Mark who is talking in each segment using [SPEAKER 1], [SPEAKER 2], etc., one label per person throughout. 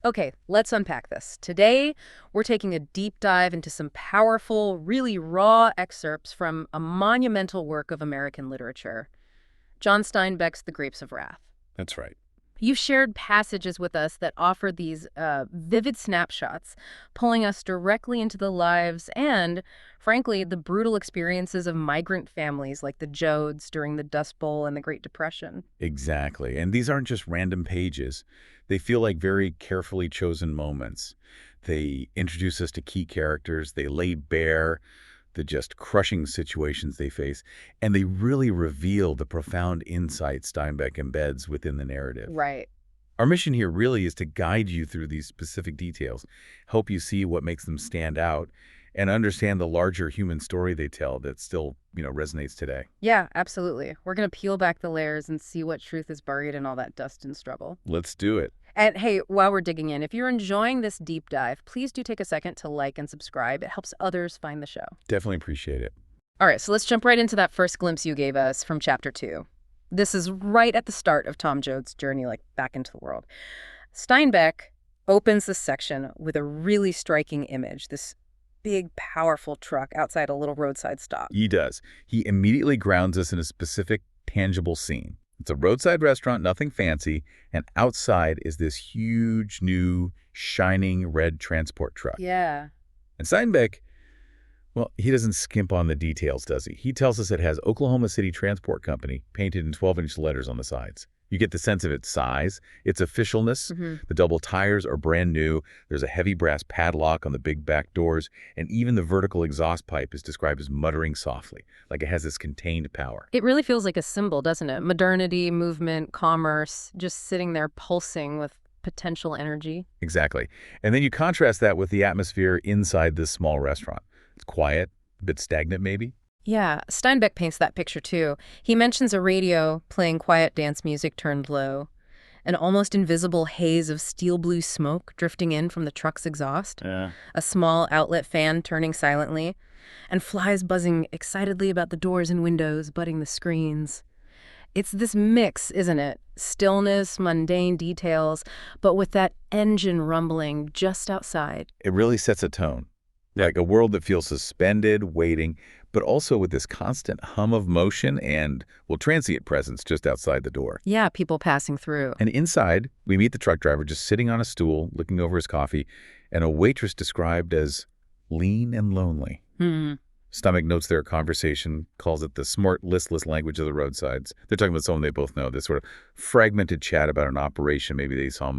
[SPEAKER 1] Okay, let's unpack this. Today, we're taking a deep dive into some powerful, really raw excerpts from a monumental work of American literature, John Steinbeck's The Grapes of Wrath.
[SPEAKER 2] That's right.
[SPEAKER 1] You've shared passages with us that offer these vivid snapshots, pulling us directly into the lives and, frankly, the brutal experiences of migrant families like the Joads during the Dust Bowl and the Great Depression.
[SPEAKER 2] Exactly. And these aren't just random pages. They feel like very carefully chosen moments. They introduce us to key characters. They lay bare the just crushing situations they face. And they really reveal the profound insight Steinbeck embeds within the narrative.
[SPEAKER 1] Right.
[SPEAKER 2] Our mission here really is to guide you through these specific details, help you see what makes them stand out, and understand the larger human story they tell that still, resonates today.
[SPEAKER 1] Yeah, absolutely. We're going to peel back the layers and see what truth is buried in all that dust and struggle.
[SPEAKER 2] Let's do it.
[SPEAKER 1] And hey, while we're digging in, if you're enjoying this deep dive, please do take a second to like and subscribe. It helps others find the show.
[SPEAKER 2] Definitely appreciate it.
[SPEAKER 1] All right, so let's jump right into that first glimpse you gave us from chapter 2. This is right at the start of Tom Joad's journey, like back into the world. Steinbeck opens this section with a really striking image, this big, powerful truck outside a little roadside stop.
[SPEAKER 2] He does. He immediately grounds us in a specific, tangible scene. It's a roadside restaurant, nothing fancy, and outside is this huge, new, shining red transport truck.
[SPEAKER 1] Yeah.
[SPEAKER 2] And Steinbeck, well, he doesn't skimp on the details, does he? He tells us it has Oklahoma City Transport Company painted in 12-inch letters on the sides. You get the sense of its size, its officialness. The double tires are brand new. There's a heavy brass padlock on the big back doors, and even the vertical exhaust pipe is described as muttering softly, like it has this contained power.
[SPEAKER 1] It really feels like a symbol, doesn't it? Modernity, movement, commerce, just sitting there pulsing with potential energy.
[SPEAKER 2] Exactly. And then you contrast that with the atmosphere inside this small restaurant. It's quiet, a bit stagnant maybe.
[SPEAKER 1] Yeah, Steinbeck paints that picture too. He mentions a radio playing quiet dance music turned low, an almost invisible haze of steel blue smoke drifting in from the truck's exhaust,
[SPEAKER 2] Yeah.
[SPEAKER 1] a small outlet fan turning silently, and flies buzzing excitedly about the doors and windows, butting the screens. It's this mix, isn't it? Stillness, mundane details, but with that engine rumbling just outside.
[SPEAKER 2] It really sets a tone. Like a world that feels suspended, waiting, but also with this constant hum of motion and, well, transient presence just outside the door.
[SPEAKER 1] Yeah, people passing through.
[SPEAKER 2] And inside, we meet the truck driver just sitting on a stool, looking over his coffee, and a waitress described as lean and lonely. Stomach notes their conversation, calls it the smart, listless language of the roadsides. They're talking about someone they both know, this sort of fragmented chat about an operation maybe they saw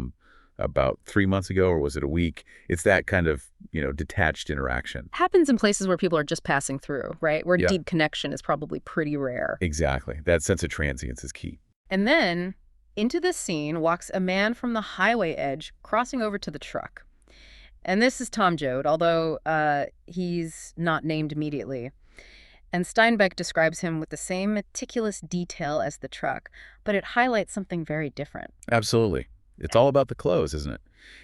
[SPEAKER 2] about 3 months ago, or was it a week? It's that kind of, detached interaction.
[SPEAKER 1] Happens in places where people are just passing through, right? Where
[SPEAKER 2] Yeah.
[SPEAKER 1] deep connection is probably pretty rare.
[SPEAKER 2] Exactly. That sense of transience is key.
[SPEAKER 1] And then into this scene walks a man from the highway edge crossing over to the truck. And this is Tom Joad, although he's not named immediately. And Steinbeck describes him with the same meticulous detail as the truck, but it highlights something very different.
[SPEAKER 2] Absolutely. It's all about the clothes, isn't it?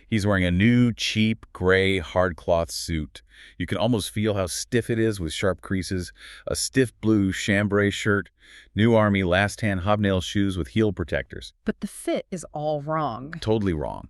[SPEAKER 2] He's wearing a new, cheap, gray, hardcloth suit. You can almost feel how stiff it is with sharp creases, a stiff blue chambray shirt, New Army last-hand hobnail shoes with heel protectors.
[SPEAKER 1] But the fit is all wrong.
[SPEAKER 2] Totally wrong.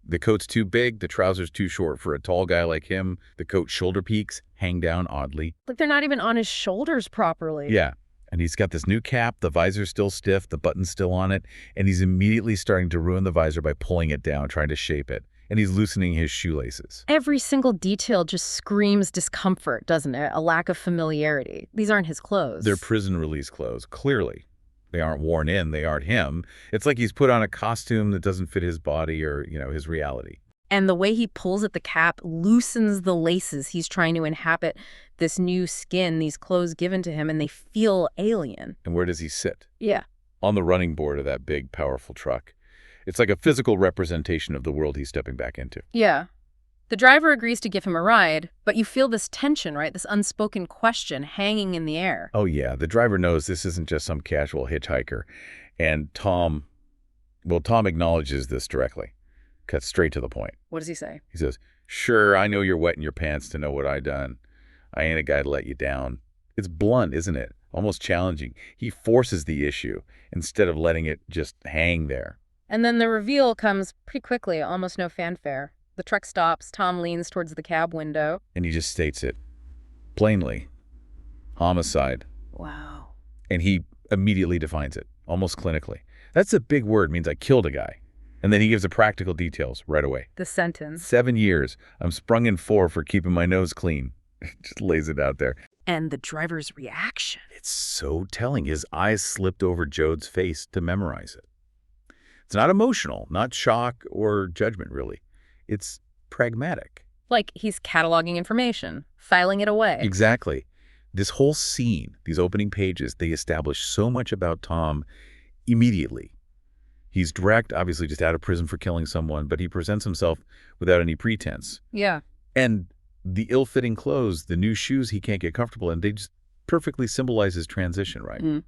[SPEAKER 2] The coat's too big, the trousers too short for a tall guy like him. The coat shoulder peaks hang down oddly.
[SPEAKER 1] Like they're not even on his shoulders properly.
[SPEAKER 2] Yeah. And he's got this new cap, the visor's still stiff, the button's still on it, and he's immediately starting to ruin the visor by pulling it down, trying to shape it. And he's loosening his shoelaces.
[SPEAKER 1] Every single detail just screams discomfort, doesn't it? A lack of familiarity. These aren't his clothes.
[SPEAKER 2] They're prison release clothes, clearly. They aren't worn in, they aren't him. It's like he's put on a costume that doesn't fit his body or, his reality.
[SPEAKER 1] And the way he pulls at the cap loosens the laces. He's trying to inhabit this new skin, these clothes given to him, and they feel alien.
[SPEAKER 2] And where does he sit?
[SPEAKER 1] Yeah.
[SPEAKER 2] On the running board of that big, powerful truck. It's like a physical representation of the world he's stepping back into.
[SPEAKER 1] Yeah. The driver agrees to give him a ride, but you feel this tension, right? This unspoken question hanging in the air.
[SPEAKER 2] Oh, yeah. The driver knows this isn't just some casual hitchhiker. And Tom acknowledges this directly. Cuts straight to the point.
[SPEAKER 1] What does he say?
[SPEAKER 2] He says, "Sure, I know you're wetting your pants to know what I done. I ain't a guy to let you down." It's blunt, isn't it? Almost challenging. He forces the issue instead of letting it just hang there.
[SPEAKER 1] And then the reveal comes pretty quickly, almost no fanfare. The truck stops, Tom leans towards the cab window.
[SPEAKER 2] And he just states it plainly. Homicide.
[SPEAKER 1] Wow.
[SPEAKER 2] And he immediately defines it, almost clinically. That's a big word, means I killed a guy. And then he gives the practical details right away.
[SPEAKER 1] The sentence.
[SPEAKER 2] 7 years. I'm sprung in 4 for keeping my nose clean. Just lays it out there.
[SPEAKER 1] And the driver's reaction.
[SPEAKER 2] It's so telling. His eyes slipped over Joad's face to memorize it. It's not emotional, not shock or judgment, really. It's pragmatic.
[SPEAKER 1] Like he's cataloging information, filing it away.
[SPEAKER 2] Exactly. This whole scene, these opening pages, they establish so much about Tom immediately. He's direct, obviously just out of prison for killing someone, but he presents himself without any pretense.
[SPEAKER 1] Yeah.
[SPEAKER 2] And the ill-fitting clothes, the new shoes he can't get comfortable in, they just perfectly symbolize his transition, right?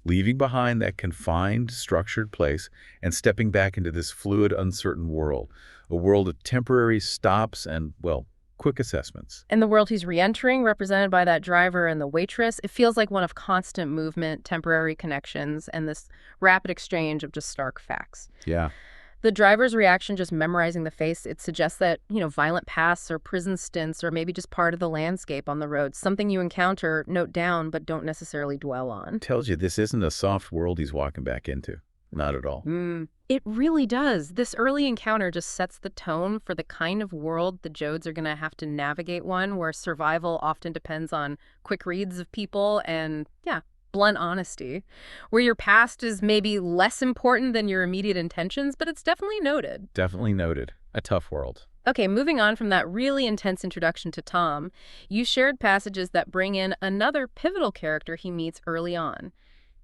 [SPEAKER 2] Leaving behind that confined, structured place and stepping back into this fluid, uncertain world, a world of temporary stops and, well, quick assessments.
[SPEAKER 1] And the world he's re-entering, represented by that driver and the waitress, it feels like one of constant movement, temporary connections, and this rapid exchange of just stark facts.
[SPEAKER 2] Yeah.
[SPEAKER 1] The driver's reaction, just memorizing the face, it suggests that, violent pasts or prison stints or maybe just part of the landscape on the road, something you encounter, note down, but don't necessarily dwell on.
[SPEAKER 2] Tells you this isn't a soft world he's walking back into. Not at all.
[SPEAKER 1] It really does. This early encounter just sets the tone for the kind of world the Joads are going to have to navigate, one where survival often depends on quick reads of people and, blunt honesty, where your past is maybe less important than your immediate intentions, but it's definitely noted.
[SPEAKER 2] Definitely noted. A tough world.
[SPEAKER 1] Okay, moving on from that really intense introduction to Tom, you shared passages that bring in another pivotal character he meets early on,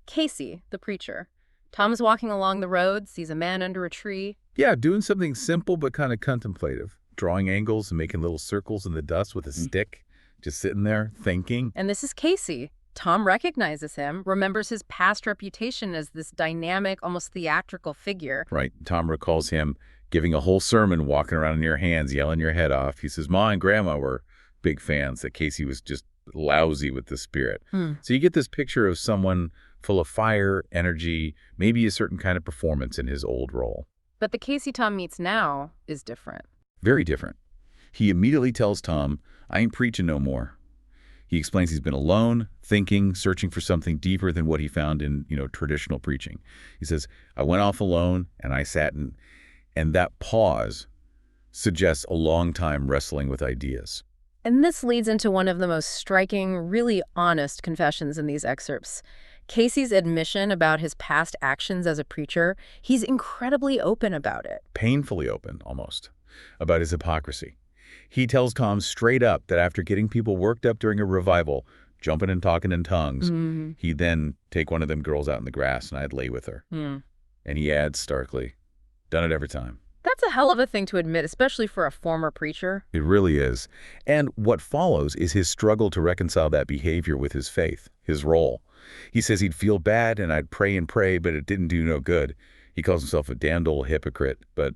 [SPEAKER 1] Casey, the preacher. Tom's walking along the road, sees a man under a tree.
[SPEAKER 2] Yeah, doing something simple but kind of contemplative. Drawing angles and making little circles in the dust with a stick. Just sitting there, thinking.
[SPEAKER 1] And this is Casey. Tom recognizes him, remembers his past reputation as this dynamic, almost theatrical figure.
[SPEAKER 2] Right. Tom recalls him giving a whole sermon, walking around in your hands, yelling your head off. He says, Ma and Grandma were big fans, that Casey was just lousy with the spirit. So you get this picture of someone full of fire, energy, maybe a certain kind of performance in his old role.
[SPEAKER 1] But the Casey Tom meets now is different.
[SPEAKER 2] Very different. He immediately tells Tom, I ain't preaching no more. He explains he's been alone, thinking, searching for something deeper than what he found in, traditional preaching. He says, I went off alone and I sat in, and that pause suggests a long time wrestling with ideas.
[SPEAKER 1] And this leads into one of the most striking, really honest confessions in these excerpts. Casey's admission about his past actions as a preacher, he's incredibly open about it.
[SPEAKER 2] Painfully open, almost, about his hypocrisy. He tells Tom straight up that after getting people worked up during a revival, jumping and talking in tongues, he'd then take one of them girls out in the grass and I'd lay with her. And he adds starkly, done it every time.
[SPEAKER 1] That's a hell of a thing to admit, especially for a former preacher.
[SPEAKER 2] It really is. And what follows is his struggle to reconcile that behavior with his faith, his role. He says he'd feel bad and I'd pray and pray, but it didn't do no good. He calls himself a damned old hypocrite, but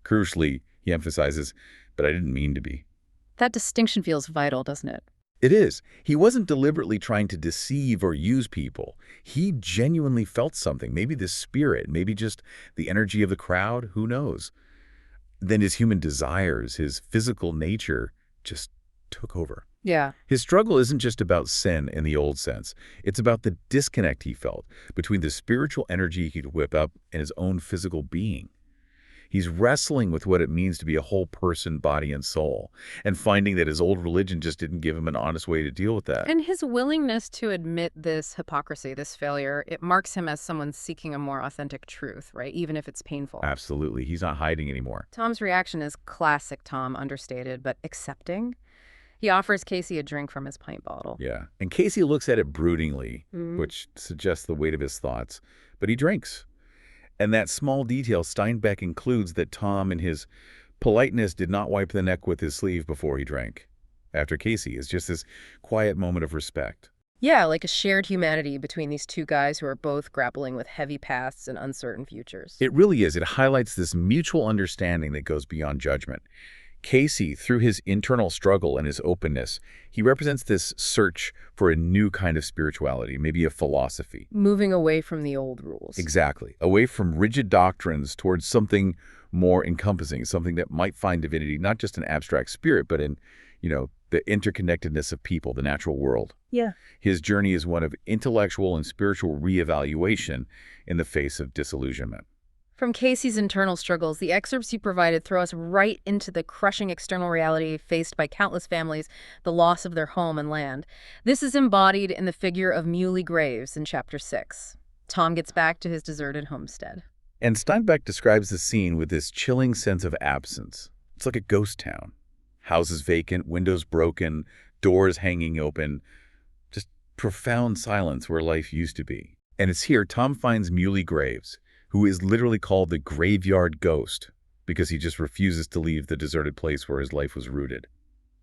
[SPEAKER 2] crucially, he emphasizes, but I didn't mean to be.
[SPEAKER 1] That distinction feels vital, doesn't it?
[SPEAKER 2] It is. He wasn't deliberately trying to deceive or use people. He genuinely felt something, maybe the spirit, maybe just the energy of the crowd, who knows. Then his human desires, his physical nature just took over.
[SPEAKER 1] Yeah.
[SPEAKER 2] His struggle isn't just about sin in the old sense. It's about the disconnect he felt between the spiritual energy he could whip up and his own physical being. He's wrestling with what it means to be a whole person, body and soul, and finding that his old religion just didn't give him an honest way to deal with that.
[SPEAKER 1] And his willingness to admit this hypocrisy, this failure, it marks him as someone seeking a more authentic truth, right? Even if it's painful.
[SPEAKER 2] Absolutely. He's not hiding anymore.
[SPEAKER 1] Tom's reaction is classic Tom, understated, but accepting. He offers Casey a drink from his pint bottle.
[SPEAKER 2] Yeah. And Casey looks at it broodingly, which suggests the weight of his thoughts. But he drinks. And that small detail, Steinbeck includes that Tom, in his politeness, did not wipe the neck with his sleeve before he drank. After Casey, is just this quiet moment of respect.
[SPEAKER 1] Yeah, like a shared humanity between these two guys who are both grappling with heavy pasts and uncertain futures.
[SPEAKER 2] It really is. It highlights this mutual understanding that goes beyond judgment. Casey, through his internal struggle and his openness, he represents this search for a new kind of spirituality, maybe a philosophy.
[SPEAKER 1] Moving away from the old rules.
[SPEAKER 2] Exactly. Away from rigid doctrines towards something more encompassing, something that might find divinity not just in abstract spirit, but in, the interconnectedness of people, the natural world.
[SPEAKER 1] Yeah.
[SPEAKER 2] His journey is one of intellectual and spiritual reevaluation in the face of disillusionment.
[SPEAKER 1] From Casey's internal struggles, the excerpts you provided throw us right into the crushing external reality faced by countless families, the loss of their home and land. This is embodied in the figure of Muley Graves in Chapter 6. Tom gets back to his deserted homestead.
[SPEAKER 2] And Steinbeck describes the scene with this chilling sense of absence. It's like a ghost town. Houses vacant, windows broken, doors hanging open. Just profound silence where life used to be. And it's here Tom finds Muley Graves, who is literally called the graveyard ghost because he just refuses to leave the deserted place where his life was rooted.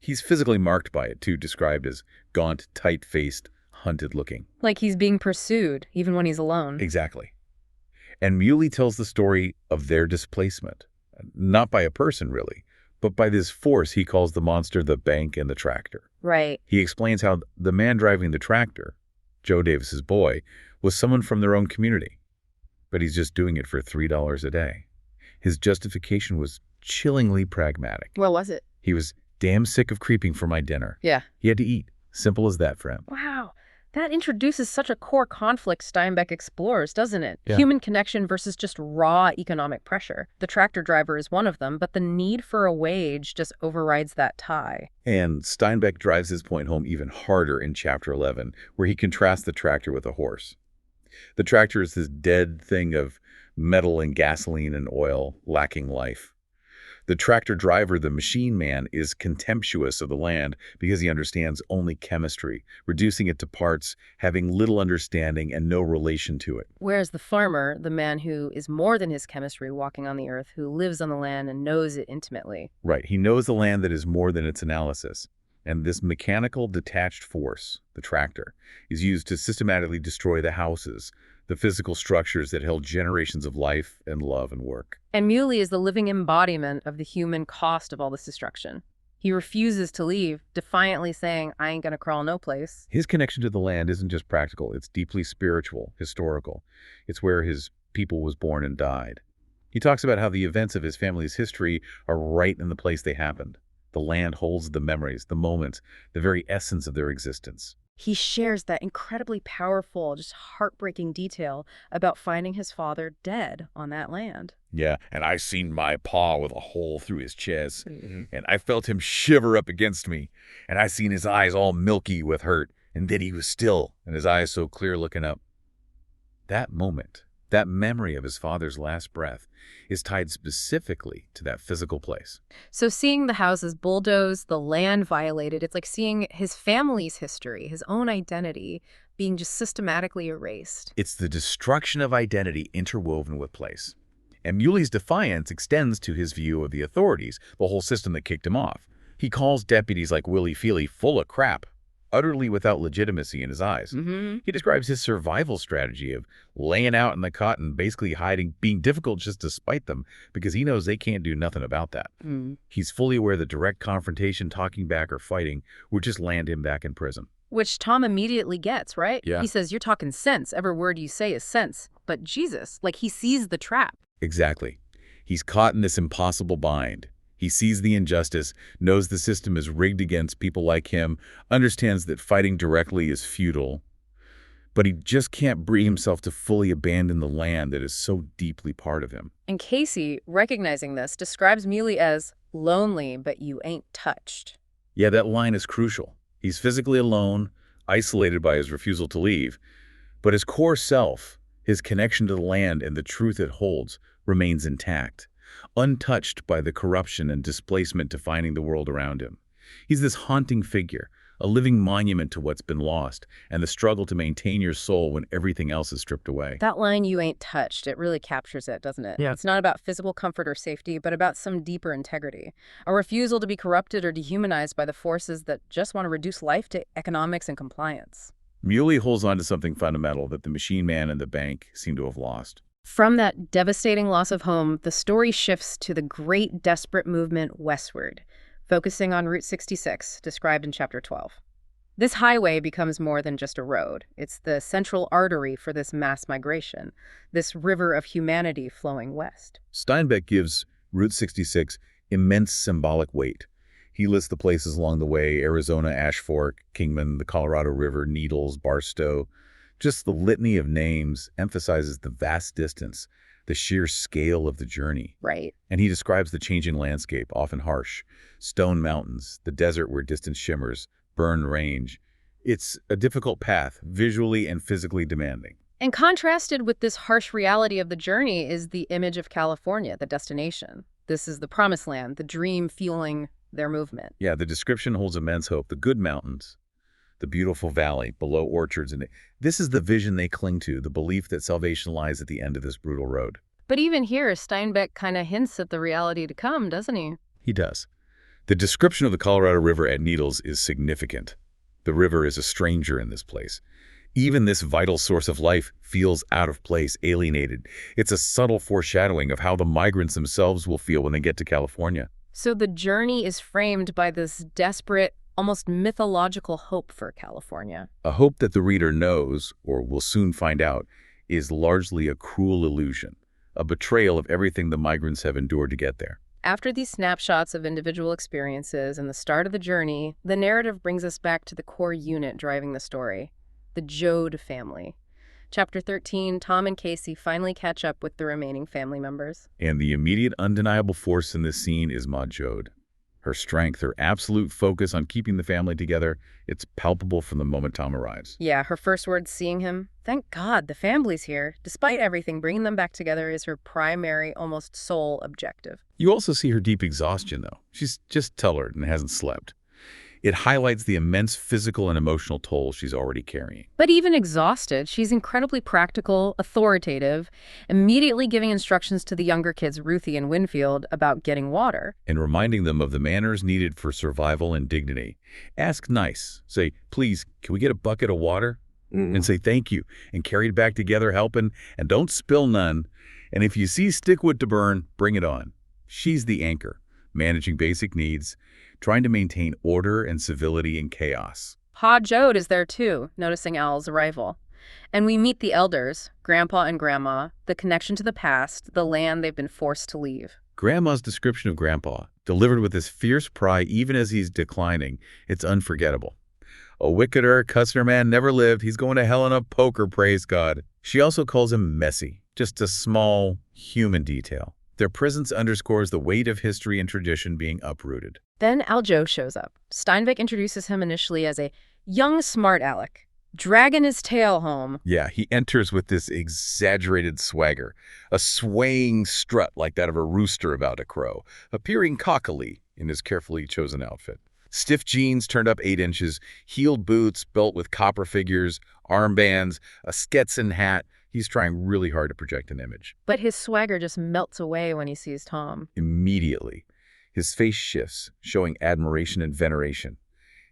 [SPEAKER 2] He's physically marked by it, too, described as gaunt, tight-faced, hunted-looking.
[SPEAKER 1] Like he's being pursued, even when he's alone.
[SPEAKER 2] Exactly. And Muley tells the story of their displacement, not by a person, really, but by this force he calls the monster the bank and the tractor.
[SPEAKER 1] Right.
[SPEAKER 2] He explains how the man driving the tractor, Joe Davis's boy, was someone from their own community, but he's just doing it for $3 a day. His justification was chillingly pragmatic.
[SPEAKER 1] What was it?
[SPEAKER 2] He was damn sick of creeping for my dinner.
[SPEAKER 1] Yeah.
[SPEAKER 2] He had to eat. Simple as that for him.
[SPEAKER 1] Wow. That introduces such a core conflict Steinbeck explores, doesn't it?
[SPEAKER 2] Yeah.
[SPEAKER 1] Human connection versus just raw economic pressure. The tractor driver is one of them, but the need for a wage just overrides that tie.
[SPEAKER 2] And Steinbeck drives his point home even harder in Chapter 11, where he contrasts the tractor with a horse. The tractor is this dead thing of metal and gasoline and oil, lacking life. The tractor driver, the machine man, is contemptuous of the land because he understands only chemistry, reducing it to parts, having little understanding and no relation to it.
[SPEAKER 1] Whereas the farmer, the man who is more than his chemistry walking on the earth, who lives on the land and knows it intimately.
[SPEAKER 2] Right. He knows the land that is more than its analysis. And this mechanical detached force, the tractor, is used to systematically destroy the houses, the physical structures that held generations of life and love and work.
[SPEAKER 1] And Muley is the living embodiment of the human cost of all this destruction. He refuses to leave, defiantly saying, I ain't gonna crawl no place.
[SPEAKER 2] His connection to the land isn't just practical, it's deeply spiritual, historical. It's where his people was born and died. He talks about how the events of his family's history are right in the place they happened. The land holds the memories, the moments, the very essence of their existence.
[SPEAKER 1] He shares that incredibly powerful, just heartbreaking detail about finding his father dead on that land.
[SPEAKER 2] Yeah, and I seen my paw with a hole through his chest, and I felt him shiver up against me, and I seen his eyes all milky with hurt, and then he was still, and his eyes so clear looking up. That moment, that memory of his father's last breath, is tied specifically to that physical place.
[SPEAKER 1] So seeing the houses bulldozed, the land violated, it's like seeing his family's history, his own identity, being just systematically erased.
[SPEAKER 2] It's the destruction of identity interwoven with place. And Muley's defiance extends to his view of the authorities, the whole system that kicked him off. He calls deputies like Willie Feely full of crap, utterly without legitimacy in his eyes. He describes his survival strategy of laying out in the cot and basically hiding, being difficult just to spite them because he knows they can't do nothing about that. He's fully aware that direct confrontation, talking back, or fighting would just land him back in prison.
[SPEAKER 1] Which Tom immediately gets, right?
[SPEAKER 2] Yeah.
[SPEAKER 1] He says, you're talking sense. Every word you say is sense. But Jesus, like he sees the trap.
[SPEAKER 2] Exactly. He's caught in this impossible bind. He sees the injustice, knows the system is rigged against people like him, understands that fighting directly is futile, but he just can't bring himself to fully abandon the land that is so deeply part of him.
[SPEAKER 1] And Casey, recognizing this, describes Muley as lonely, but you ain't touched.
[SPEAKER 2] Yeah, that line is crucial. He's physically alone, isolated by his refusal to leave, but his core self, his connection to the land and the truth it holds, remains intact, untouched by the corruption and displacement defining the world around him. He's this haunting figure, a living monument to what's been lost and the struggle to maintain your soul when everything else is stripped away.
[SPEAKER 1] That line, you ain't touched, it really captures it, doesn't it?
[SPEAKER 2] Yeah.
[SPEAKER 1] It's not about physical comfort or safety, but about some deeper integrity. A refusal to be corrupted or dehumanized by the forces that just want to reduce life to economics and compliance.
[SPEAKER 2] Muley holds on to something fundamental that the machine man and the bank seem to have lost.
[SPEAKER 1] From that devastating loss of home, the story shifts to the great desperate movement westward. focusing on Route 66, described in Chapter 12. This highway becomes more than just a road. It's the central artery for this mass migration, this river of humanity flowing west.
[SPEAKER 2] Steinbeck gives Route 66 immense symbolic weight. He lists the places along the way: Arizona, Ash Fork, Kingman, the Colorado River, Needles, Barstow. Just the litany of names emphasizes the vast distance, the sheer scale of the journey.
[SPEAKER 1] Right.
[SPEAKER 2] And he describes the changing landscape, often harsh: stone mountains, the desert where distance shimmers, Burned Range. It's a difficult path, visually and physically demanding.
[SPEAKER 1] And contrasted with this harsh reality of the journey is the image of California, the destination. This is the promised land, the dream fueling their movement.
[SPEAKER 2] Yeah, the description holds immense hope. The good mountains, the beautiful valley below orchards, and this is the vision they cling to, the belief that salvation lies at the end of this brutal road.
[SPEAKER 1] But even here, Steinbeck kind of hints at the reality to come, doesn't he?
[SPEAKER 2] He does. The description of the Colorado River at Needles is significant. The river is a stranger in this place. Even this vital source of life feels out of place, alienated. It's a subtle foreshadowing of how the migrants themselves will feel when they get to California.
[SPEAKER 1] So the journey is framed by this desperate, almost mythological hope for California.
[SPEAKER 2] A hope that the reader knows, or will soon find out, is largely a cruel illusion, a betrayal of everything the migrants have endured to get there.
[SPEAKER 1] After these snapshots of individual experiences and the start of the journey, the narrative brings us back to the core unit driving the story, the Joad family. Chapter 13, Tom and Casey finally catch up with the remaining family members.
[SPEAKER 2] And the immediate undeniable force in this scene is Joad. Her strength, her absolute focus on keeping the family together, it's palpable from the moment Tom arrives.
[SPEAKER 1] Yeah, her first words seeing him, "Thank God, the family's here." Despite everything, bringing them back together is her primary, almost sole objective.
[SPEAKER 2] You also see her deep exhaustion, though. She's just tired and hasn't slept. It highlights the immense physical and emotional toll she's already carrying.
[SPEAKER 1] But even exhausted, she's incredibly practical, authoritative, immediately giving instructions to the younger kids, Ruthie and Winfield, about getting water.
[SPEAKER 2] And reminding them of the manners needed for survival and dignity. Ask nice. Say, please, can we get a bucket of water? And say thank you. And carry it back together, helping. And don't spill none. And if you see stickwood to burn, bring it on. She's the anchor, managing basic needs, trying to maintain order and civility in chaos.
[SPEAKER 1] Pa Joad is there too, noticing Al's arrival. And we meet the elders, Grandpa and Grandma, the connection to the past, the land they've been forced to leave.
[SPEAKER 2] Grandma's description of Grandpa, delivered with this fierce pride even as he's declining, it's unforgettable. A wickeder, cusseder man never lived. He's going to hell in a poker, praise God. She also calls him messy, just a small human detail. Their presence underscores the weight of history and tradition being uprooted.
[SPEAKER 1] Then Aljo shows up. Steinbeck introduces him initially as a young smart aleck, dragging his tail home.
[SPEAKER 2] Yeah, he enters with this exaggerated swagger, a swaying strut like that of a rooster about to crow, appearing cockily in his carefully chosen outfit. Stiff jeans turned up 8 inches, heeled boots, belt with copper figures, armbands, a Stetson hat. He's trying really hard to project an image.
[SPEAKER 1] But his swagger just melts away when he sees Tom.
[SPEAKER 2] Immediately, his face shifts, showing admiration and veneration.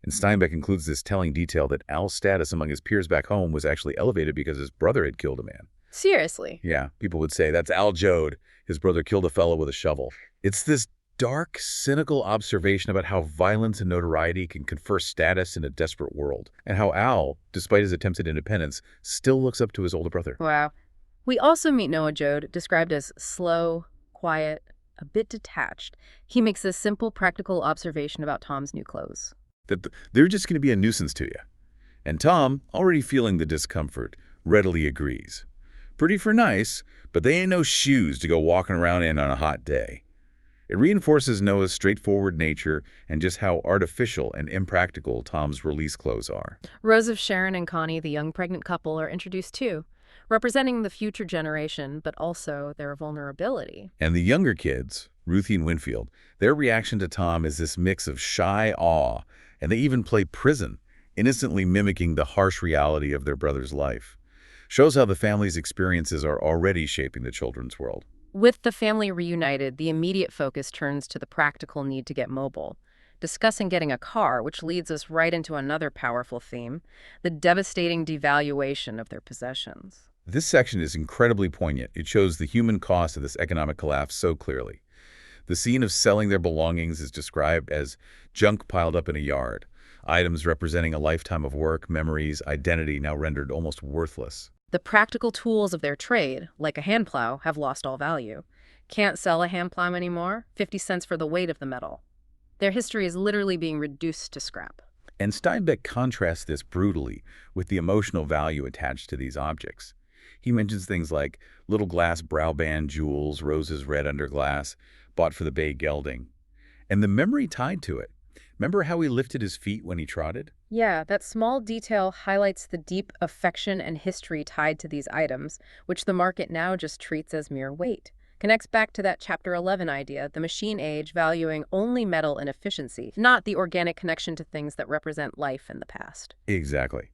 [SPEAKER 2] And Steinbeck includes this telling detail that Al's status among his peers back home was actually elevated because his brother had killed a man.
[SPEAKER 1] Seriously?
[SPEAKER 2] Yeah, people would say, that's Al Joad. His brother killed a fellow with a shovel. It's this dark, cynical observation about how violence and notoriety can confer status in a desperate world, and how Al, despite his attempts at independence, still looks up to his older brother.
[SPEAKER 1] Wow. We also meet Noah Joad, described as slow, quiet, a bit detached. He makes this simple, practical observation about Tom's new clothes.
[SPEAKER 2] That they're just going to be a nuisance to you. And Tom, already feeling the discomfort, readily agrees. Pretty for nice, but they ain't no shoes to go walking around in on a hot day. It reinforces Noah's straightforward nature and just how artificial and impractical Tom's release clothes are.
[SPEAKER 1] Rose of Sharon and Connie, the young pregnant couple, are introduced too, representing the future generation, but also their vulnerability.
[SPEAKER 2] And the younger kids, Ruthie and Winfield, their reaction to Tom is this mix of shy awe, and they even play prison, innocently mimicking the harsh reality of their brother's life. Shows how the family's experiences are already shaping the children's world.
[SPEAKER 1] With the family reunited, the immediate focus turns to the practical need to get mobile, discussing getting a car, which leads us right into another powerful theme, the devastating devaluation of their possessions.
[SPEAKER 2] This section is incredibly poignant. It shows the human cost of this economic collapse so clearly. The scene of selling their belongings is described as junk piled up in a yard, items representing a lifetime of work, memories, identity now rendered almost worthless.
[SPEAKER 1] The practical tools of their trade, like a hand plow, have lost all value. Can't sell a hand plow anymore? 50 cents for the weight of the metal. Their history is literally being reduced to scrap.
[SPEAKER 2] And Steinbeck contrasts this brutally with the emotional value attached to these objects. He mentions things like little glass brow band jewels, roses red under glass, bought for the bay gelding, and the memory tied to it. Remember how he lifted his feet when he trotted?
[SPEAKER 1] Yeah, that small detail highlights the deep affection and history tied to these items, which the market now just treats as mere weight. Connects back to that Chapter 11 idea, the machine age valuing only metal and efficiency, not the organic connection to things that represent life in the past.
[SPEAKER 2] Exactly.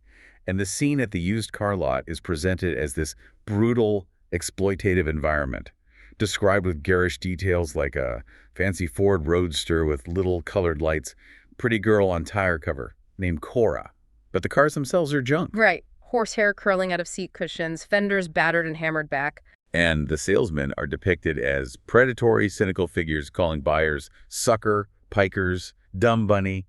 [SPEAKER 2] And the scene at the used car lot is presented as this brutal, exploitative environment, described with garish details like a fancy Ford Roadster with little colored lights, pretty girl on tire cover named Cora. But the cars themselves are junk.
[SPEAKER 1] Right. Horsehair curling out of seat cushions, fenders battered and hammered back.
[SPEAKER 2] And the salesmen are depicted as predatory, cynical figures calling buyers sucker, pikers, dumb bunny,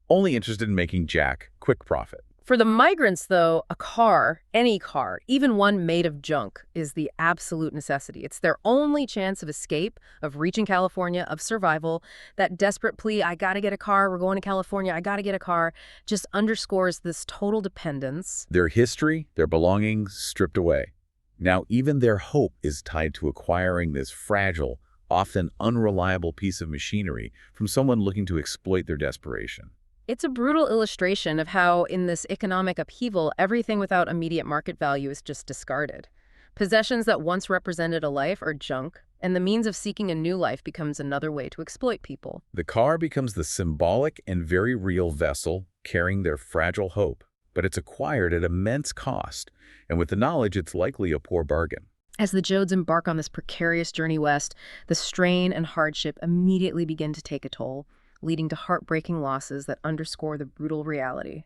[SPEAKER 2] only interested in making jack, quick profit.
[SPEAKER 1] For the migrants, though, a car, any car, even one made of junk, is the absolute necessity. It's their only chance of escape, of reaching California, of survival. That desperate plea, I gotta get a car, we're going to California, I gotta get a car, just underscores this total dependence.
[SPEAKER 2] Their history, their belongings stripped away. Now even their hope is tied to acquiring this fragile, often unreliable piece of machinery from someone looking to exploit their desperation.
[SPEAKER 1] It's a brutal illustration of how, in this economic upheaval, everything without immediate market value is just discarded. Possessions that once represented a life are junk, and the means of seeking a new life becomes another way to exploit people.
[SPEAKER 2] The car becomes the symbolic and very real vessel carrying their fragile hope, but it's acquired at immense cost, and with the knowledge it's likely a poor bargain.
[SPEAKER 1] As the Joads embark on this precarious journey west, the strain and hardship immediately begin to take a toll, leading to heartbreaking losses that underscore the brutal reality.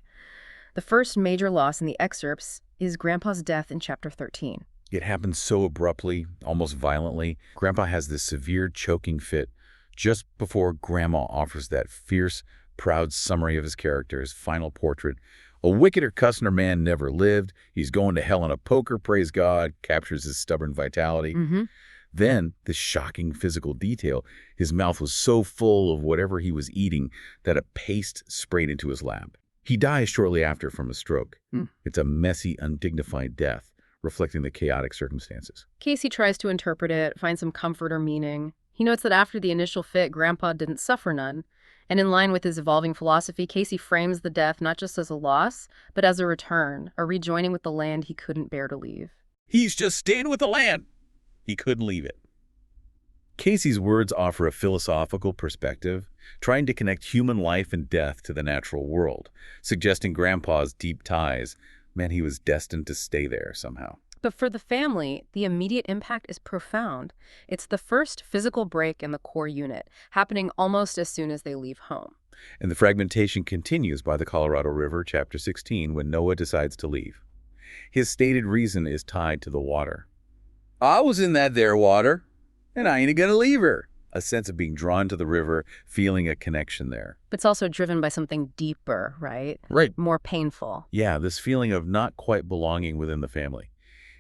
[SPEAKER 1] The first major loss in the excerpts is Grandpa's death in Chapter 13.
[SPEAKER 2] It happens so abruptly, almost violently. Grandpa has this severe choking fit just before Grandma offers that fierce, proud summary of his character, his final portrait. A wickeder cussner man never lived. He's going to hell in a poker, praise God, captures his stubborn vitality. Then, this shocking physical detail, his mouth was so full of whatever he was eating that a paste sprayed into his lap. He dies shortly after from a stroke. It's a messy, undignified death, reflecting the chaotic circumstances.
[SPEAKER 1] Casey tries to interpret it, find some comfort or meaning. He notes that after the initial fit, Grandpa didn't suffer none. And in line with his evolving philosophy, Casey frames the death not just as a loss, but as a return, a rejoining with the land he couldn't bear to leave.
[SPEAKER 2] He's just staying with the land. He couldn't leave it. Casey's words offer a philosophical perspective, trying to connect human life and death to the natural world, suggesting Grandpa's deep ties meant he was destined to stay there somehow.
[SPEAKER 1] But for the family, the immediate impact is profound. It's the first physical break in the core unit, happening almost as soon as they leave home.
[SPEAKER 2] And the fragmentation continues by the Colorado River, Chapter 16, when Noah decides to leave. His stated reason is tied to the water. I was in that there water, and I ain't gonna leave her. A sense of being drawn to the river, feeling a connection there.
[SPEAKER 1] But it's also driven by something deeper, right?
[SPEAKER 2] Right.
[SPEAKER 1] More painful.
[SPEAKER 2] Yeah, this feeling of not quite belonging within the family.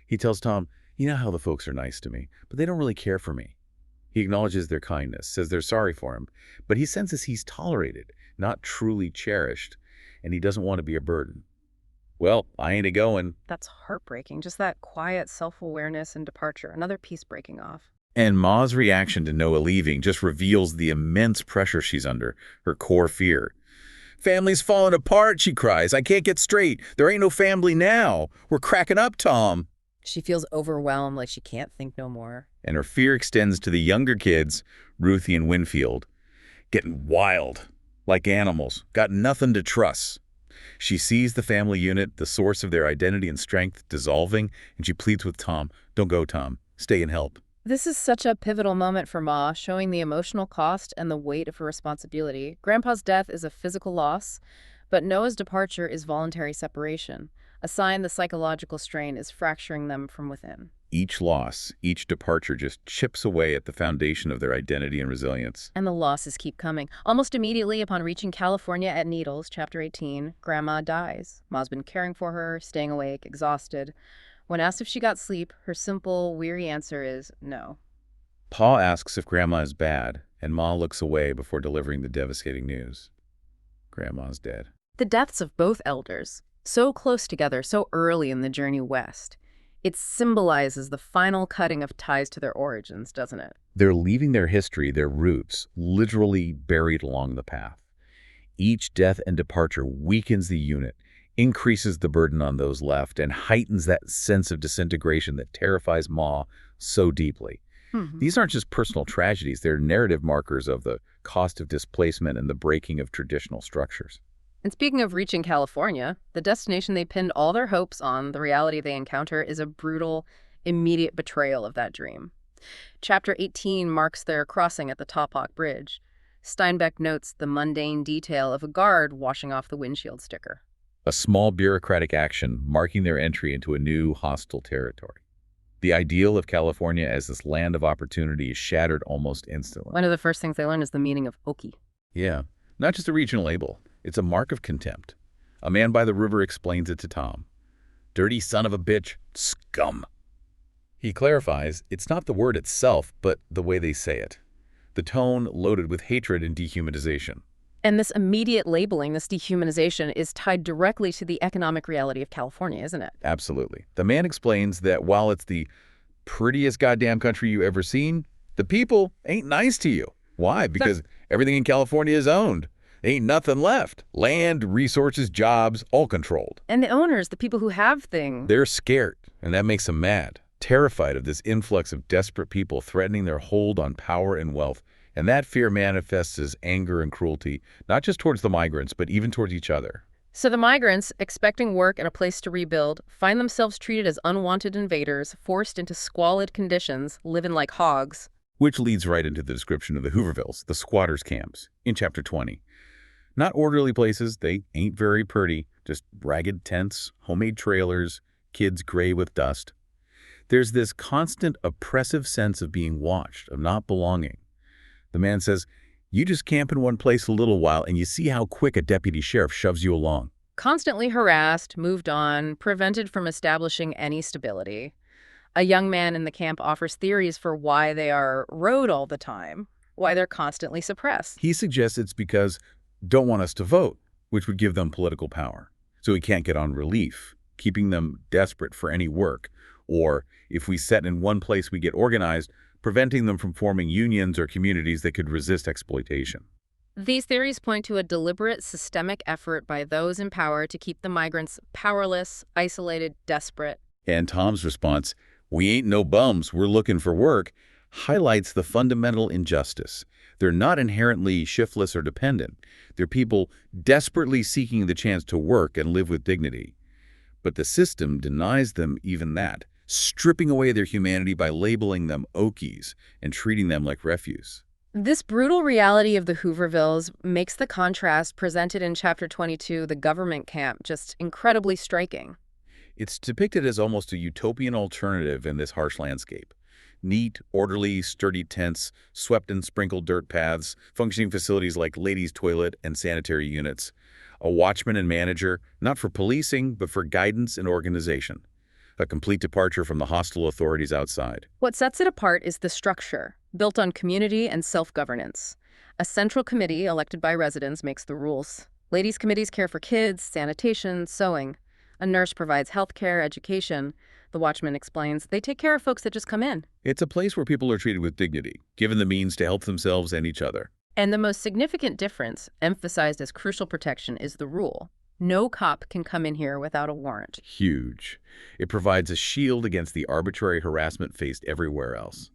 [SPEAKER 2] He tells Tom, you know how the folks are nice to me, but they don't really care for me. He acknowledges their kindness, says they're sorry for him, but he senses he's tolerated, not truly cherished, and he doesn't want to be a burden. Well, I ain't a-going.
[SPEAKER 1] That's heartbreaking. Just that quiet self-awareness and departure. Another piece breaking off.
[SPEAKER 2] And Ma's reaction to Noah leaving just reveals the immense pressure she's under, her core fear. Family's falling apart, she cries. I can't get straight. There ain't no family now. We're cracking up, Tom.
[SPEAKER 1] She feels overwhelmed, like she can't think no more.
[SPEAKER 2] And her fear extends to the younger kids, Ruthie and Winfield. Getting wild, like animals, got nothing to trust. She sees the family unit, the source of their identity and strength, dissolving, and she pleads with Tom, don't go, Tom. Stay and help.
[SPEAKER 1] This is such a pivotal moment for Ma, showing the emotional cost and the weight of her responsibility. Grandpa's death is a physical loss, but Noah's departure is voluntary separation, a sign the psychological strain is fracturing them from within.
[SPEAKER 2] Each loss, each departure just chips away at the foundation of their identity and resilience.
[SPEAKER 1] And the losses keep coming. Almost immediately upon reaching California at Needles, Chapter 18, Grandma dies. Ma's been caring for her, staying awake, exhausted. When asked if she got sleep, her simple, weary answer is no.
[SPEAKER 2] Pa asks if Grandma is bad, and Ma looks away before delivering the devastating news. Grandma's dead.
[SPEAKER 1] The deaths of both elders, so close together so early in the journey west, it symbolizes the final cutting of ties to their origins, doesn't it?
[SPEAKER 2] They're leaving their history, their roots, literally buried along the path. Each death and departure weakens the unit, increases the burden on those left, and heightens that sense of disintegration that terrifies Ma so deeply. These aren't just personal tragedies, they're narrative markers of the cost of displacement and the breaking of traditional structures.
[SPEAKER 1] And speaking of reaching California, the destination they pinned all their hopes on, the reality they encounter, is a brutal, immediate betrayal of that dream. Chapter 18 marks their crossing at the Topok Bridge. Steinbeck notes the mundane detail of a guard washing off the windshield sticker.
[SPEAKER 2] A small bureaucratic action marking their entry into a new hostile territory. The ideal of California as this land of opportunity is shattered almost instantly.
[SPEAKER 1] One of the first things they learn is the meaning of Okie.
[SPEAKER 2] Yeah, not just a regional label. It's a mark of contempt. A man by the river explains it to Tom. Dirty son of a bitch, scum. He clarifies it's not the word itself, but the way they say it. The tone loaded with hatred and dehumanization.
[SPEAKER 1] And this immediate labeling, this dehumanization, is tied directly to the economic reality of California, isn't it?
[SPEAKER 2] Absolutely. The man explains that while it's the prettiest goddamn country you ever seen, the people ain't nice to you. Why? Because everything in California is owned. Ain't nothing left. Land, resources, jobs, all controlled.
[SPEAKER 1] And the owners, the people who have things.
[SPEAKER 2] They're scared, and that makes them mad, terrified of this influx of desperate people threatening their hold on power and wealth. And that fear manifests as anger and cruelty, not just towards the migrants, but even towards each other.
[SPEAKER 1] So the migrants, expecting work and a place to rebuild, find themselves treated as unwanted invaders, forced into squalid conditions, living like hogs.
[SPEAKER 2] Which leads right into the description of the Hoovervilles, the squatters' camps, in Chapter 20. Not orderly places, they ain't very pretty, just ragged tents, homemade trailers, kids gray with dust. There's this constant oppressive sense of being watched, of not belonging. The man says, you just camp in one place a little while and you see how quick a deputy sheriff shoves you along.
[SPEAKER 1] Constantly harassed, moved on, prevented from establishing any stability. A young man in the camp offers theories for why they are rode all the time, why they're constantly suppressed.
[SPEAKER 2] He suggests it's because don't want us to vote, which would give them political power. So we can't get on relief, keeping them desperate for any work. Or if we set in one place we get organized, preventing them from forming unions or communities that could resist exploitation.
[SPEAKER 1] These theories point to a deliberate, systemic effort by those in power to keep the migrants powerless, isolated, desperate.
[SPEAKER 2] And Tom's response, we ain't no bums, we're looking for work, highlights the fundamental injustice. They're not inherently shiftless or dependent. They're people desperately seeking the chance to work and live with dignity. But the system denies them even that, stripping away their humanity by labeling them Okies and treating them like refuse.
[SPEAKER 1] This brutal reality of the Hoovervilles makes the contrast presented in Chapter 22, the government camp, just incredibly striking.
[SPEAKER 2] It's depicted as almost a utopian alternative in this harsh landscape. Neat, orderly, sturdy tents, swept and sprinkled dirt paths, functioning facilities like ladies' toilet and sanitary units. A watchman and manager, not for policing, but for guidance and organization. A complete departure from the hostile authorities outside.
[SPEAKER 1] What sets it apart is the structure, built on community and self-governance. A central committee elected by residents makes the rules. Ladies' committees care for kids, sanitation, sewing. A nurse provides health care, education. The watchman explains they take care of folks that just come in.
[SPEAKER 2] It's a place where people are treated with dignity, given the means to help themselves and each other.
[SPEAKER 1] And the most significant difference, emphasized as crucial protection, is the rule. No cop can come in here without a warrant.
[SPEAKER 2] Huge. It provides a shield against the arbitrary harassment faced everywhere else.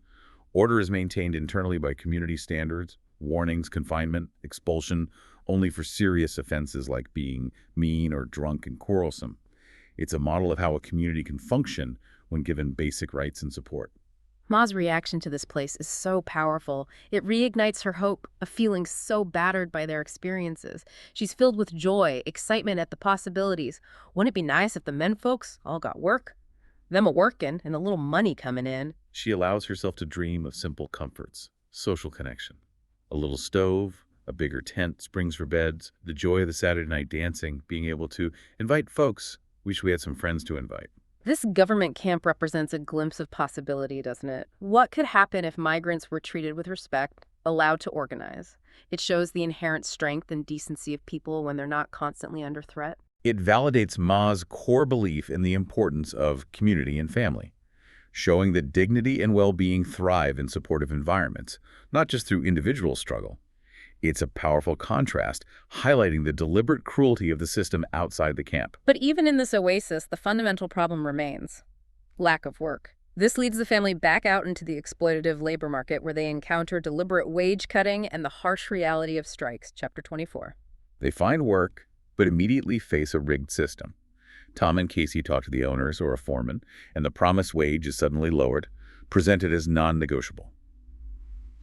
[SPEAKER 2] Order is maintained internally by community standards, warnings, confinement, expulsion, only for serious offenses like being mean or drunk and quarrelsome. It's a model of how a community can function when given basic rights and support.
[SPEAKER 1] Ma's reaction to this place is so powerful. It reignites her hope, a feeling so battered by their experiences. She's filled with joy, excitement at the possibilities. Wouldn't it be nice if the men folks all got work? them a-working and a little money coming in.
[SPEAKER 2] She allows herself to dream of simple comforts, social connection. A little stove, a bigger tent, springs for beds, the joy of the Saturday night dancing, being able to invite folks. Wish we had some friends to invite.
[SPEAKER 1] This government camp represents a glimpse of possibility, doesn't it? What could happen if migrants were treated with respect, allowed to organize? It shows the inherent strength and decency of people when they're not constantly under threat.
[SPEAKER 2] It validates Ma's core belief in the importance of community and family, showing that dignity and well-being thrive in supportive environments, not just through individual struggle. It's a powerful contrast, highlighting the deliberate cruelty of the system outside the camp.
[SPEAKER 1] But even in this oasis, the fundamental problem remains: lack of work. This leads the family back out into the exploitative labor market, where they encounter deliberate wage cutting and the harsh reality of strikes, Chapter 24.
[SPEAKER 2] They find work, but immediately face a rigged system. Tom and Casey talk to the owners or a foreman, and the promised wage is suddenly lowered, presented as non-negotiable.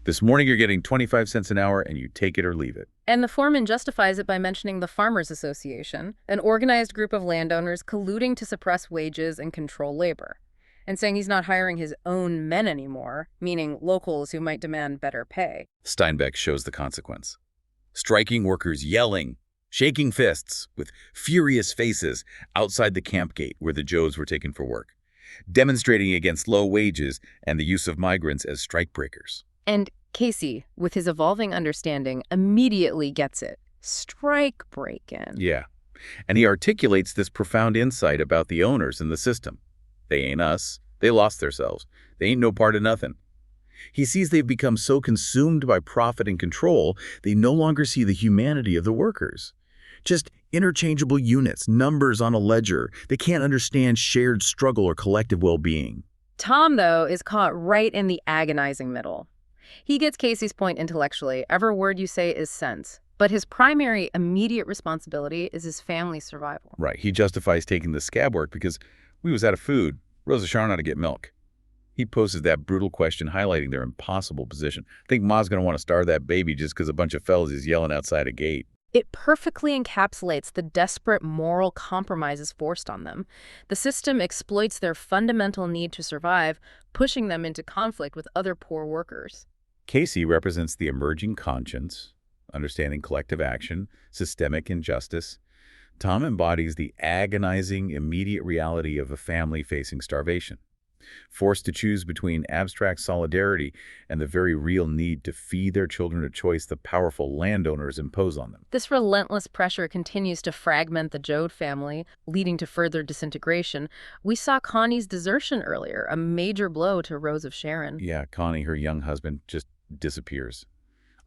[SPEAKER 2] This morning you're getting 25 cents an hour and you take it or leave it.
[SPEAKER 1] And the foreman justifies it by mentioning the Farmers Association, an organized group of landowners colluding to suppress wages and control labor, and saying he's not hiring his own men anymore, meaning locals who might demand better pay.
[SPEAKER 2] Steinbeck shows the consequence. Striking workers yelling, shaking fists, with furious faces outside the camp gate where the Joads were taken for work, demonstrating against low wages and the use of migrants as strikebreakers.
[SPEAKER 1] And Casey, with his evolving understanding, immediately gets it. Strike break-in.
[SPEAKER 2] Yeah, and he articulates this profound insight about the owners and the system. They ain't us. They lost themselves. They ain't no part of nothing. He sees they've become so consumed by profit and control, they no longer see the humanity of the workers. Just interchangeable units, numbers on a ledger. They can't understand shared struggle or collective well-being.
[SPEAKER 1] Tom, though, is caught right in the agonizing middle. He gets Casey's point intellectually. Every word you say is sense. But his primary immediate responsibility is his family's survival.
[SPEAKER 2] Right. He justifies taking the scab work because we was out of food. Rosa Sharon ought to get milk. He poses that brutal question, highlighting their impossible position. I think Ma's going to want to starve that baby just because a bunch of fellas is yelling outside a gate.
[SPEAKER 1] It perfectly encapsulates the desperate moral compromises forced on them. The system exploits their fundamental need to survive, pushing them into conflict with other poor workers.
[SPEAKER 2] Casey represents the emerging conscience, understanding collective action, systemic injustice. Tom embodies the agonizing, immediate reality of a family facing starvation, forced to choose between abstract solidarity and the very real need to feed their children a choice the powerful landowners impose on them.
[SPEAKER 1] This relentless pressure continues to fragment the Joad family, leading to further disintegration. We saw Connie's desertion earlier, a major blow to Rose of Sharon.
[SPEAKER 2] Yeah, Connie, her young husband, just disappears,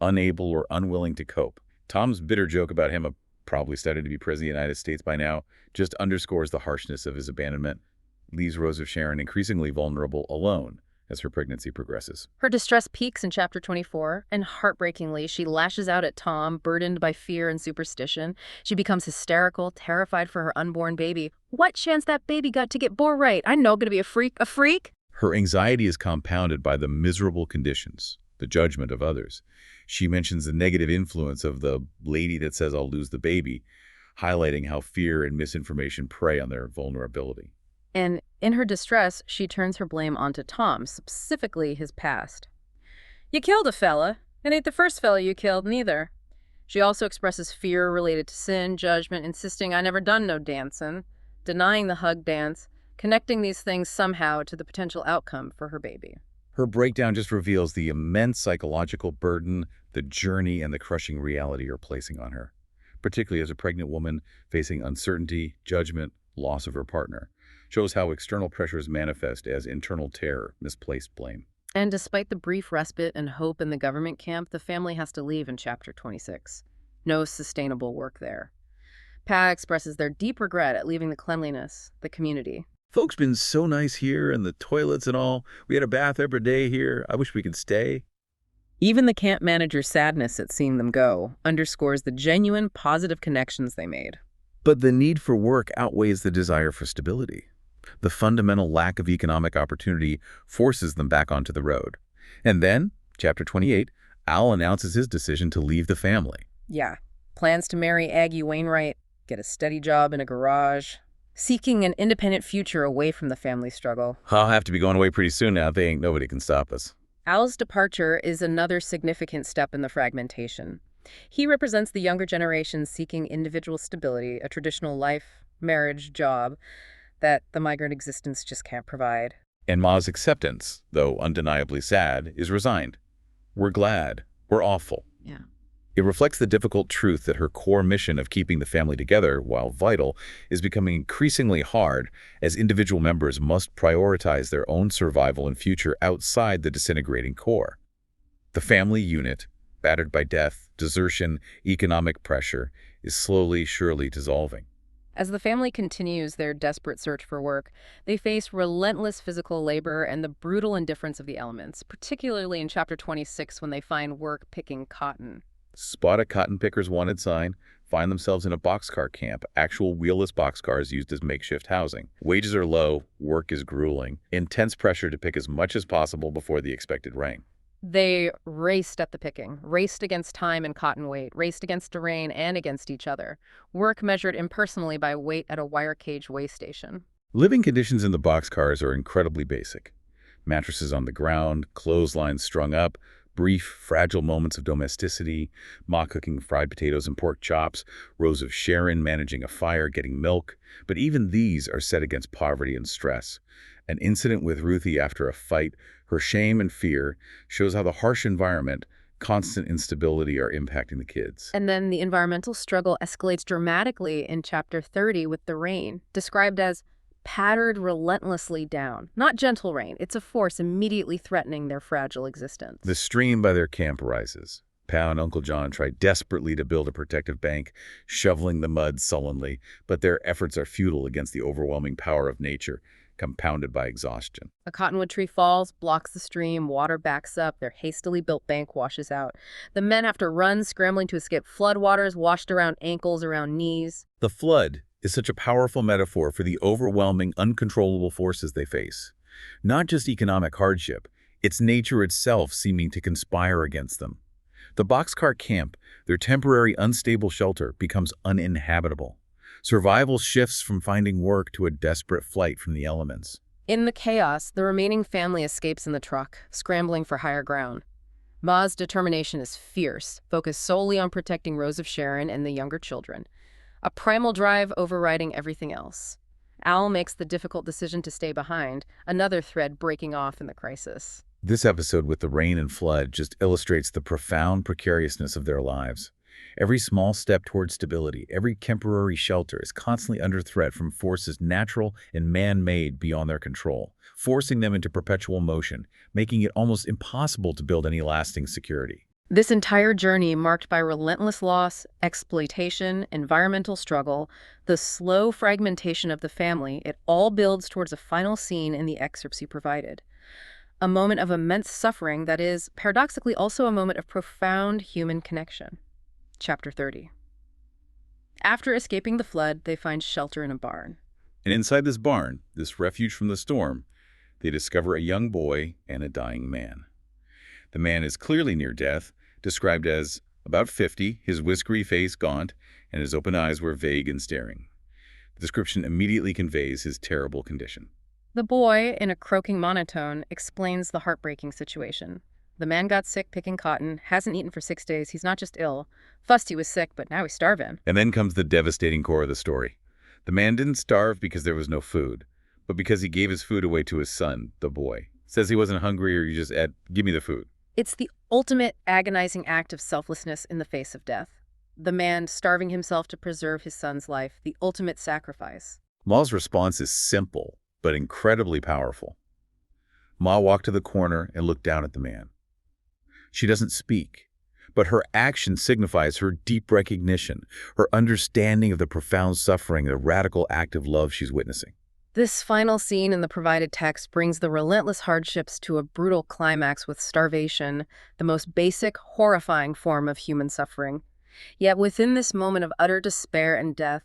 [SPEAKER 2] unable or unwilling to cope. Tom's bitter joke about him probably studied to be president of the United States by now just underscores the harshness of his abandonment, leaves Rose of Sharon increasingly vulnerable alone as her pregnancy progresses.
[SPEAKER 1] Her distress peaks in Chapter 24, and heartbreakingly, she lashes out at Tom, burdened by fear and superstition. She becomes hysterical, terrified for her unborn baby. What chance that baby got to get born right? I know, gonna be a freak. A freak?
[SPEAKER 2] Her anxiety is compounded by the miserable conditions, the judgment of others. She mentions the negative influence of the lady that says I'll lose the baby, highlighting how fear and misinformation prey on their vulnerability.
[SPEAKER 1] And in her distress, she turns her blame onto Tom, specifically his past. You killed a fella. It ain't the first fella you killed, neither. She also expresses fear related to sin, judgment, insisting I never done no dancing, denying the hug dance, connecting these things somehow to the potential outcome for her baby.
[SPEAKER 2] Her breakdown just reveals the immense psychological burden, the journey, and the crushing reality are placing on her, particularly as a pregnant woman facing uncertainty, judgment, loss of her partner. Shows how external pressures manifest as internal terror, misplaced blame.
[SPEAKER 1] And despite the brief respite and hope in the government camp, the family has to leave in Chapter 26. No sustainable work there. Pa expresses their deep regret at leaving the cleanliness, the community.
[SPEAKER 2] Folks been so nice here, and the toilets and all. We had a bath every day here. I wish we could stay.
[SPEAKER 1] Even the camp manager's sadness at seeing them go underscores the genuine positive connections they made.
[SPEAKER 2] But the need for work outweighs the desire for stability. The fundamental lack of economic opportunity forces them back onto the road. And then, Chapter 28, Al announces his decision to leave the family.
[SPEAKER 1] Yeah, plans to marry Aggie Wainwright, get a steady job in a garage. seeking an independent future away from the family struggle.
[SPEAKER 2] I'll have to be going away pretty soon now. They ain't nobody can stop us.
[SPEAKER 1] Al's departure is another significant step in the fragmentation. He represents the younger generation seeking individual stability, a traditional life, marriage, job that the migrant existence just can't provide.
[SPEAKER 2] And Ma's acceptance, though undeniably sad, is resigned. We're glad. We're awful.
[SPEAKER 1] Yeah.
[SPEAKER 2] It reflects the difficult truth that her core mission of keeping the family together, while vital, is becoming increasingly hard as individual members must prioritize their own survival and future outside the disintegrating core. The family unit, battered by death, desertion, economic pressure, is slowly, surely dissolving.
[SPEAKER 1] As the family continues their desperate search for work, they face relentless physical labor and the brutal indifference of the elements, particularly in Chapter 26 when they find work picking cotton.
[SPEAKER 2] Spot a cotton picker's wanted sign, find themselves in a boxcar camp, actual wheelless boxcars used as makeshift housing. Wages are low, work is grueling, intense pressure to pick as much as possible before the expected rain.
[SPEAKER 1] They raced at the picking, raced against time and cotton weight, raced against the rain and against each other. Work measured impersonally by weight at a wire cage weigh station.
[SPEAKER 2] Living conditions in the boxcars are incredibly basic. Mattresses on the ground, clotheslines strung up, brief, fragile moments of domesticity, Ma cooking fried potatoes and pork chops, rows of Sharon managing a fire, getting milk. But even these are set against poverty and stress. An incident with Ruthie after a fight, her shame and fear, shows how the harsh environment, constant instability are impacting the kids.
[SPEAKER 1] And then the environmental struggle escalates dramatically in Chapter 30 with the rain, described as pattered relentlessly down. Not gentle rain, it's a force immediately threatening their fragile existence.
[SPEAKER 2] The stream by their camp rises. Pa and Uncle John try desperately to build a protective bank, shoveling the mud sullenly, but their efforts are futile against the overwhelming power of nature, compounded by exhaustion.
[SPEAKER 1] A cottonwood tree falls, blocks the stream, water backs up, their hastily built bank washes out. The men have to run, scrambling to escape floodwaters washed around ankles, around knees.
[SPEAKER 2] The flood is such a powerful metaphor for the overwhelming, uncontrollable forces they face. Not just economic hardship, it's nature itself seeming to conspire against them. The boxcar camp, their temporary unstable shelter, becomes uninhabitable. Survival shifts from finding work to a desperate flight from the elements.
[SPEAKER 1] In the chaos, the remaining family escapes in the truck, scrambling for higher ground. Ma's determination is fierce, focused solely on protecting Rose of Sharon and the younger children. A primal drive overriding everything else. Al makes the difficult decision to stay behind, another thread breaking off in the crisis.
[SPEAKER 2] This episode with the rain and flood just illustrates the profound precariousness of their lives. Every small step toward stability, every temporary shelter is constantly under threat from forces natural and man-made beyond their control, forcing them into perpetual motion, making it almost impossible to build any lasting security.
[SPEAKER 1] This entire journey marked by relentless loss, exploitation, environmental struggle, the slow fragmentation of the family, it all builds towards a final scene in the excerpts you provided. A moment of immense suffering that is, paradoxically, also a moment of profound human connection. Chapter 30. After escaping the flood, they find shelter in a barn.
[SPEAKER 2] And inside this barn, this refuge from the storm, they discover a young boy and a dying man. The man is clearly near death, described as about 50, his whiskery face gaunt, and his open eyes were vague and staring. The description immediately conveys his terrible condition.
[SPEAKER 1] The boy, in a croaking monotone, explains the heartbreaking situation. The man got sick picking cotton, hasn't eaten for 6 days, he's not just ill. Fussed he was sick, but now he's starving.
[SPEAKER 2] And then comes the devastating core of the story. The man didn't starve because there was no food, but because he gave his food away to his son, the boy. Says he wasn't hungry or you just give me the food.
[SPEAKER 1] It's the ultimate agonizing act of selflessness in the face of death. The man starving himself to preserve his son's life, the ultimate sacrifice.
[SPEAKER 2] Ma's response is simple, but incredibly powerful. Ma walked to the corner and looked down at the man. She doesn't speak, but her action signifies her deep recognition, her understanding of the profound suffering, the radical act of love she's witnessing.
[SPEAKER 1] This final scene in the provided text brings the relentless hardships to a brutal climax with starvation, the most basic, horrifying form of human suffering. Yet within this moment of utter despair and death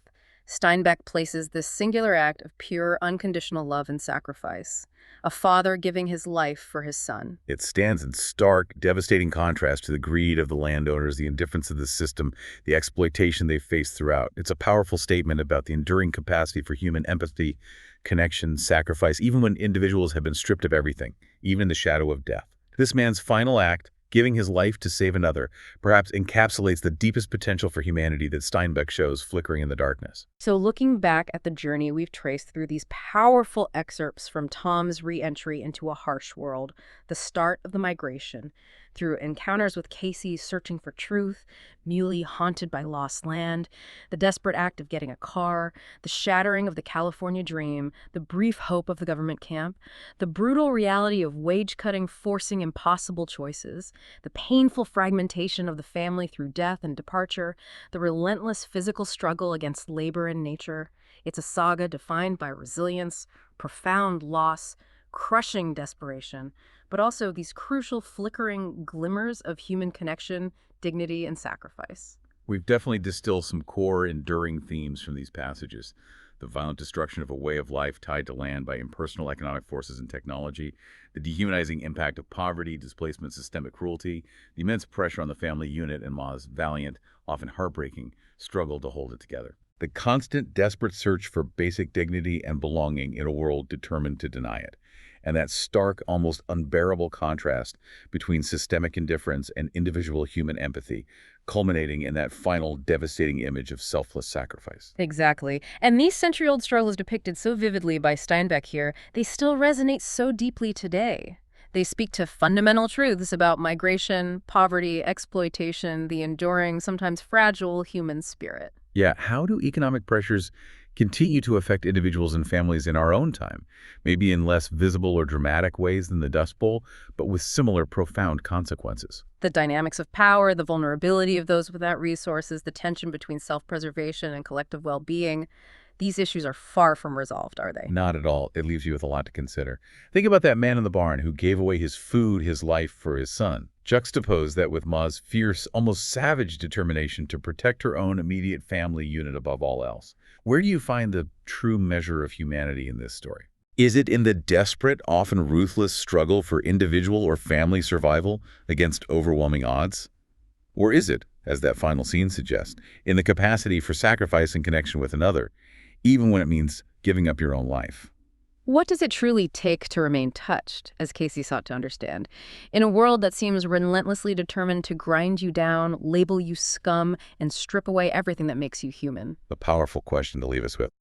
[SPEAKER 1] Steinbeck places this singular act of pure, unconditional love and sacrifice, a father giving his life for his son.
[SPEAKER 2] It stands in stark, devastating contrast to the greed of the landowners, the indifference of the system, the exploitation they face throughout. It's a powerful statement about the enduring capacity for human empathy, connection, sacrifice, even when individuals have been stripped of everything, even in the shadow of death. This man's final act, giving his life to save another, perhaps encapsulates the deepest potential for humanity that Steinbeck shows flickering in the darkness.
[SPEAKER 1] So looking back at the journey we've traced through these powerful excerpts from Tom's re-entry into a harsh world, the start of the migration, through encounters with Casey searching for truth, Muley haunted by lost land, the desperate act of getting a car, the shattering of the California dream, the brief hope of the government camp, the brutal reality of wage cutting forcing impossible choices, the painful fragmentation of the family through death and departure, the relentless physical struggle against labor and nature. It's a saga defined by resilience, profound loss, crushing desperation, but also these crucial flickering glimmers of human connection, dignity, and sacrifice.
[SPEAKER 2] We've definitely distilled some core, enduring themes from these passages. The violent destruction of a way of life tied to land by impersonal economic forces and technology, the dehumanizing impact of poverty, displacement, systemic cruelty, the immense pressure on the family unit, and Ma's valiant, often heartbreaking, struggle to hold it together. The constant, desperate search for basic dignity and belonging in a world determined to deny it. And that stark, almost unbearable contrast between systemic indifference and individual human empathy, culminating in that final devastating image of selfless sacrifice.
[SPEAKER 1] Exactly. And these century-old struggles depicted so vividly by Steinbeck here, they still resonate so deeply today. They speak to fundamental truths about migration, poverty, exploitation, the enduring, sometimes fragile human spirit.
[SPEAKER 2] Yeah, how do economic pressures continue to affect individuals and families in our own time? Maybe in less visible or dramatic ways than the Dust Bowl, but with similar profound consequences.
[SPEAKER 1] The dynamics of power, the vulnerability of those without resources, the tension between self-preservation and collective well-being, these issues are far from resolved, are they?
[SPEAKER 2] Not at all. It leaves you with a lot to consider. Think about that man in the barn who gave away his food, his life for his son. Juxtapose that with Ma's fierce, almost savage determination to protect her own immediate family unit above all else. Where do you find the true measure of humanity in this story? Is it in the desperate, often ruthless struggle for individual or family survival against overwhelming odds? Or is it, as that final scene suggests, in the capacity for sacrifice and connection with another, even when it means giving up your own life?
[SPEAKER 1] What does it truly take to remain touched, as Casey sought to understand, in a world that seems relentlessly determined to grind you down, label you scum, and strip away everything that makes you human?
[SPEAKER 2] A powerful question to leave us with.